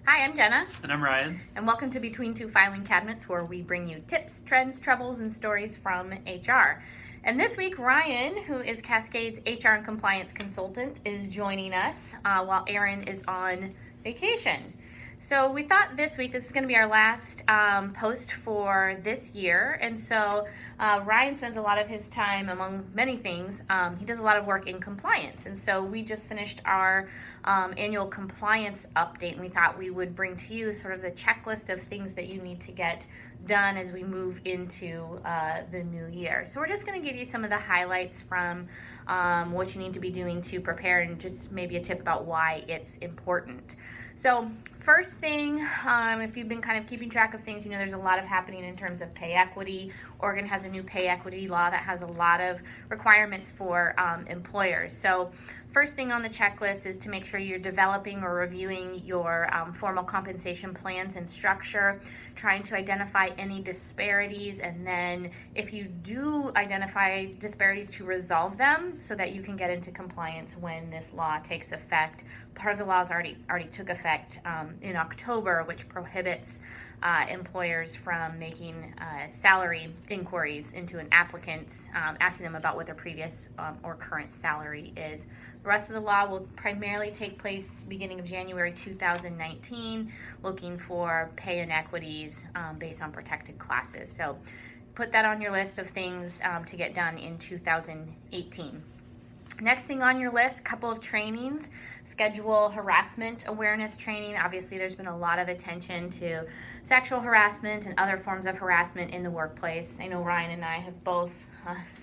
Hi, I'm Jenna, And I'm Ryan. and welcome to Between Two Filing Cabinets, where we bring you tips, trends, troubles, and stories from HR. And this week, Ryan, who is Cascade's HR and compliance consultant, is joining us while Aaron is on vacation. So we thought this week, this is going to be our last post for this year. And so Ryan spends a lot of his time, among many things, he does a lot of work in compliance. And so we just finished our annual compliance update, and we thought we would bring to you sort of the checklist of things that you need to get done as we move into the new year. So we're just going to give you some of the highlights from what you need to be doing to prepare, and just maybe a tip about why it's important. So first thing, if you've been kind of keeping track of things, you know there's a lot of happening in terms of pay equity. Oregon has a new pay equity law that has a lot of requirements for employers. So first thing on the checklist is to make sure you're developing or reviewing your formal compensation plans and structure, trying to identify any disparities, and then if you do identify disparities, to resolve them so that you can get into compliance when this law takes effect. Part of the laws already took effect in October, which prohibits employers from making salary inquiries into an applicant, asking them about what their previous or current salary is. The rest of the law will primarily take place beginning of January 2019, looking for pay inequities based on protected classes. So put that on your list of things to get done in 2018. Next thing on your list, a couple of trainings. Schedule harassment awareness training. Obviously, there's been a lot of attention to sexual harassment and other forms of harassment in the workplace. I know Ryan and I have both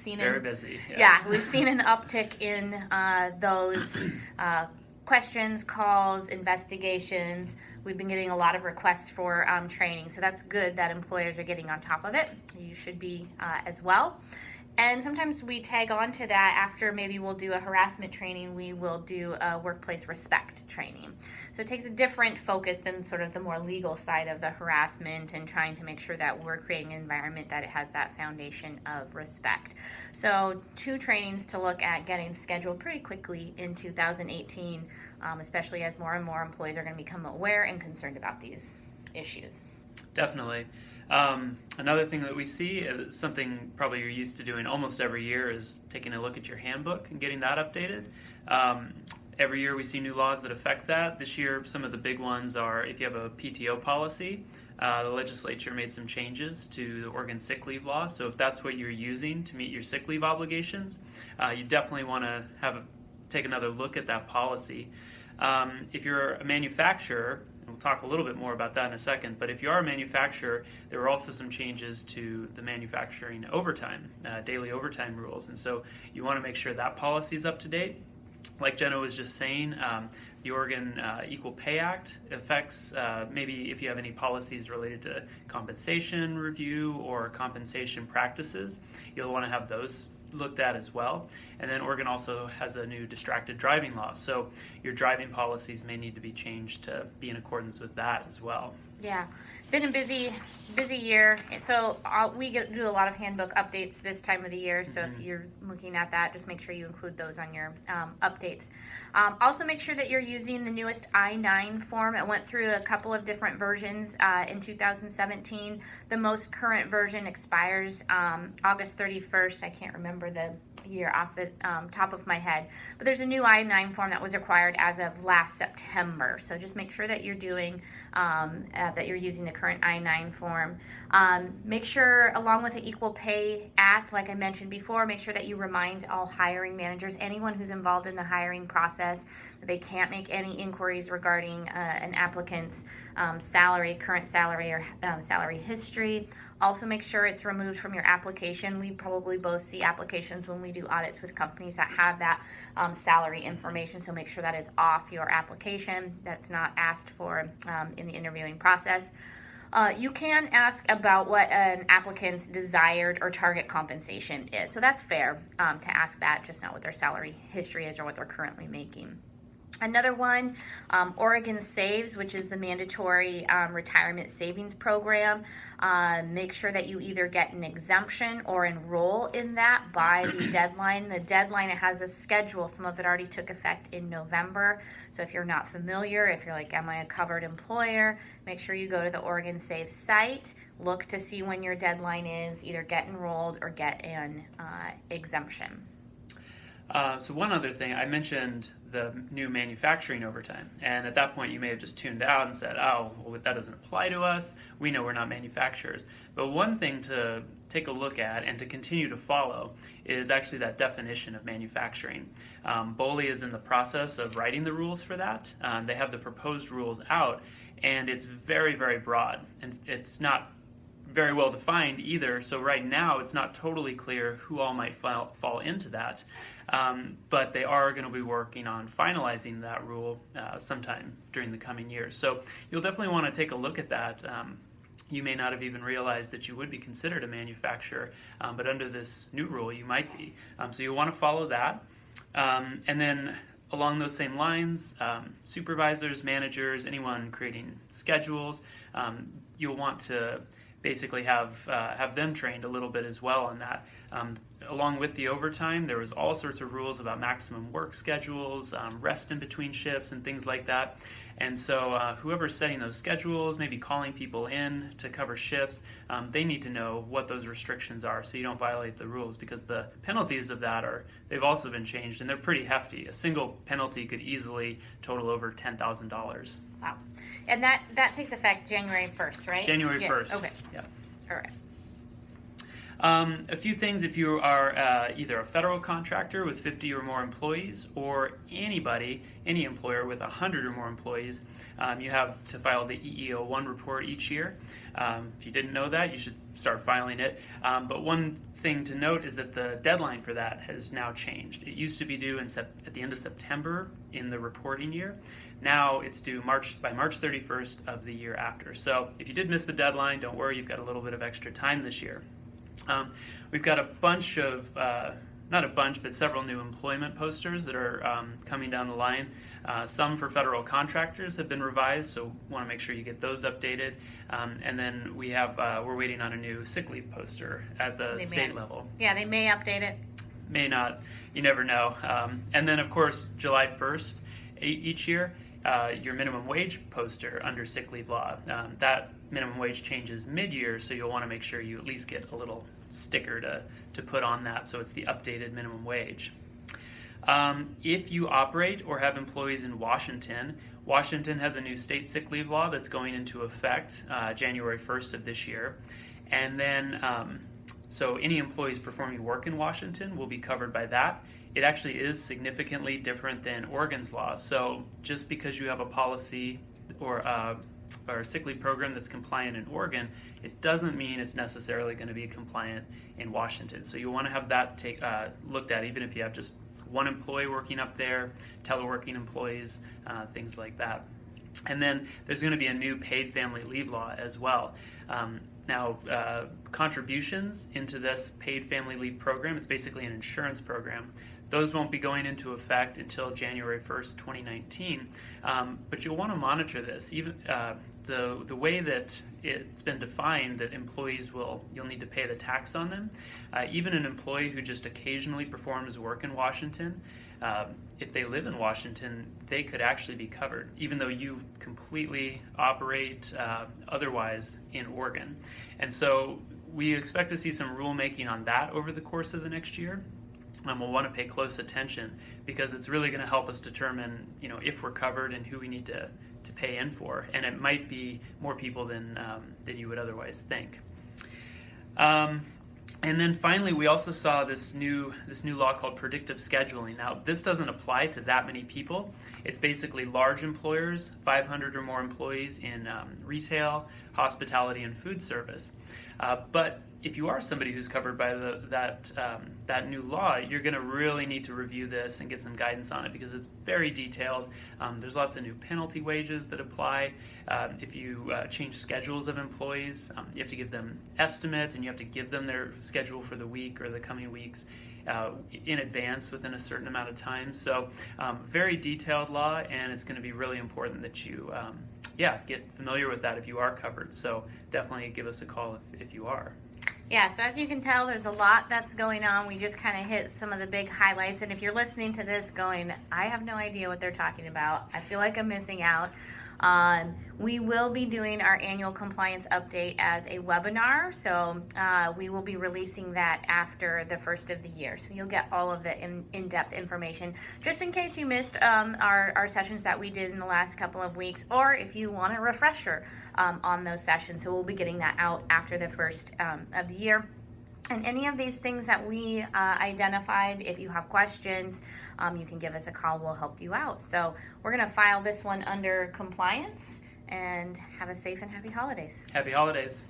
seen Very busy. Yes. Yeah, we've seen an uptick in those questions, calls, investigations. We've been getting a lot of requests for training, so that's good that employers are getting on top of it. You should be as well. And sometimes we tag on to that after maybe we'll do a harassment training, we will do a workplace respect training. So it takes a different focus than sort of the more legal side of the harassment, and trying to make sure that we're creating an environment that it has that foundation of respect. So 2 trainings to look at getting scheduled pretty quickly in 2018, especially as more and more employees are going to become aware and concerned about these issues. Definitely. Another thing that we see, something probably you're used to doing almost every year, is taking a look at your handbook and getting that updated. Every year we see new laws that affect that. This year, some of the big ones are if you have a PTO policy, the legislature made some changes to the Oregon sick leave law. So if that's what you're using to meet your sick leave obligations, you definitely want to take another look at that policy. If you're a manufacturer, and we'll talk a little bit more about that in a second, but if you are a manufacturer, there are also some changes to the manufacturing overtime, daily overtime rules, and so you want to make sure that policy is up to date. Like Jenna was just saying, the Oregon Equal Pay Act affects maybe if you have any policies related to compensation review or compensation practices, you'll want to have those looked at as well. And then Oregon also has a new distracted driving law, so your driving policies may need to be changed to be in accordance with that as well. Yeah, been a busy year. So we do a lot of handbook updates this time of the year. So if you're looking at that, just make sure you include those on your updates. Also make sure that you're using the newest I-9 form. It went through a couple of different versions in 2017. The most current version expires August 31st. I can't remember the year off the top of my head, but there's a new I-9 form that was required as of last September. So just make sure that you're doing that you're using the current I-9 form. Make sure, along with the Equal Pay Act, like I mentioned before, make sure that you remind all hiring managers, anyone who's involved in the hiring process, that they can't make any inquiries regarding an applicant's salary, current salary, or salary history. Also make sure it's removed from your application. We probably both see applications when we do audits with companies that have that salary information, so make sure that is off your application, that's not asked for in the interviewing process. You can ask about what an applicant's desired or target compensation is, so that's fair to ask that, just not what their salary history is or what they're currently making. Another one, Oregon Saves, which is the mandatory retirement savings program. Make sure that you either get an exemption or enroll in that by the deadline. The deadline, it has a schedule. Some of it already took effect in November. So if you're not familiar, if you're like, am I a covered employer? Make sure you go to the Oregon Saves site, look to see when your deadline is, either get enrolled or get an exemption. So one other thing, I mentioned the new manufacturing overtime, and at that point you may have just tuned out and said, oh, well, that doesn't apply to us. We know we're not manufacturers. But one thing to take a look at and to continue to follow is actually that definition of manufacturing. BOLI is in the process of writing the rules for that. They have the proposed rules out, and it's very, very broad, and it's not very well defined either, so right now it's not totally clear who all might fall into that. But they are going to be working on finalizing that rule sometime during the coming years. So you'll definitely want to take a look at that. You may not have even realized that you would be considered a manufacturer, but under this new rule you might be. So you'll want to follow that. And then along those same lines, supervisors, managers, anyone creating schedules, you'll want to basically have them trained a little bit as well on that. Along with the overtime, there was all sorts of rules about maximum work schedules, rest in between shifts, and things like that. And so whoever's setting those schedules, maybe calling people in to cover shifts, they need to know what those restrictions are so you don't violate the rules, because the penalties of that they've also been changed, and they're pretty hefty. A single penalty could easily total over $10,000. Wow. And that takes effect January 1st, right? January 1st. Okay. Yeah. All right. A few things: if you are either a federal contractor with 50 or more employees, or any employer with 100 or more employees, you have to file the EEO-1 report each year. If you didn't know that, you should start filing it. But one thing to note is that the deadline for that has now changed. It used to be due at the end of September in the reporting year. Now it's due by March 31st of the year after. So if you did miss the deadline, don't worry, you've got a little bit of extra time this year. We've got a bunch of, not a bunch, but several new employment posters that are coming down the line. Some for federal contractors have been revised, so want to make sure you get those updated. And then we're waiting on a new sick leave poster at the state level. Yeah, they may update it. May not. You never know. And then, of course, July 1st each year, your minimum wage poster under sick leave law. That minimum wage changes mid-year, so you'll want to make sure you at least get a little sticker to put on that, so it's the updated minimum wage. If you operate or have employees in Washington has a new state sick leave law that's going into effect January 1st of this year. And then, so any employees performing work in Washington will be covered by that. It actually is significantly different than Oregon's law. So just because you have a policy or a sick leave program that's compliant in Oregon, it doesn't mean it's necessarily going to be compliant in Washington. So you want to have that looked at, even if you have just one employee working up there, teleworking employees, things like that. And then there's going to be a new paid family leave law as well. Now, contributions into this paid family leave program, it's basically an insurance program. Those won't be going into effect until January 1st, 2019. But you'll want to monitor this. Even the way that it's been defined, that you'll need to pay the tax on them. Even an employee who just occasionally performs work in Washington, if they live in Washington, they could actually be covered, even though you completely operate otherwise in Oregon. And so we expect to see some rulemaking on that over the course of the next year. We'll want to pay close attention, because it's really going to help us determine, if we're covered and who we need to pay in for, and it might be more people than you would otherwise think. And then finally, we also saw this new law called predictive scheduling. Now, this doesn't apply to that many people. It's basically large employers, 500 or more employees in retail, hospitality, and food service. But if you are somebody who's covered by that new law, you're going to really need to review this and get some guidance on it, because it's very detailed. There's lots of new penalty wages that apply. If you change schedules of employees, you have to give them estimates, and you have to give them their schedule for the week or the coming weeks. in advance within a certain amount of time. So very detailed law, and it's going to be really important that you get familiar with that if you are covered. So definitely give us a call if you are. Yeah, so as you can tell, there's a lot that's going on. We just kind of hit some of the big highlights. And if you're listening to this going, I have no idea what they're talking about, I feel like I'm missing out. We will be doing our annual compliance update as a webinar, so we will be releasing that after the first of the year. So you'll get all of the in-depth information, just in case you missed our sessions that we did in the last couple of weeks, or if you want a refresher on those sessions. So we'll be getting that out after the first of the year. And any of these things that we identified, if you have questions, you can give us a call. We'll help you out. So we're going to file this one under compliance, and have a safe and happy holidays. Happy holidays.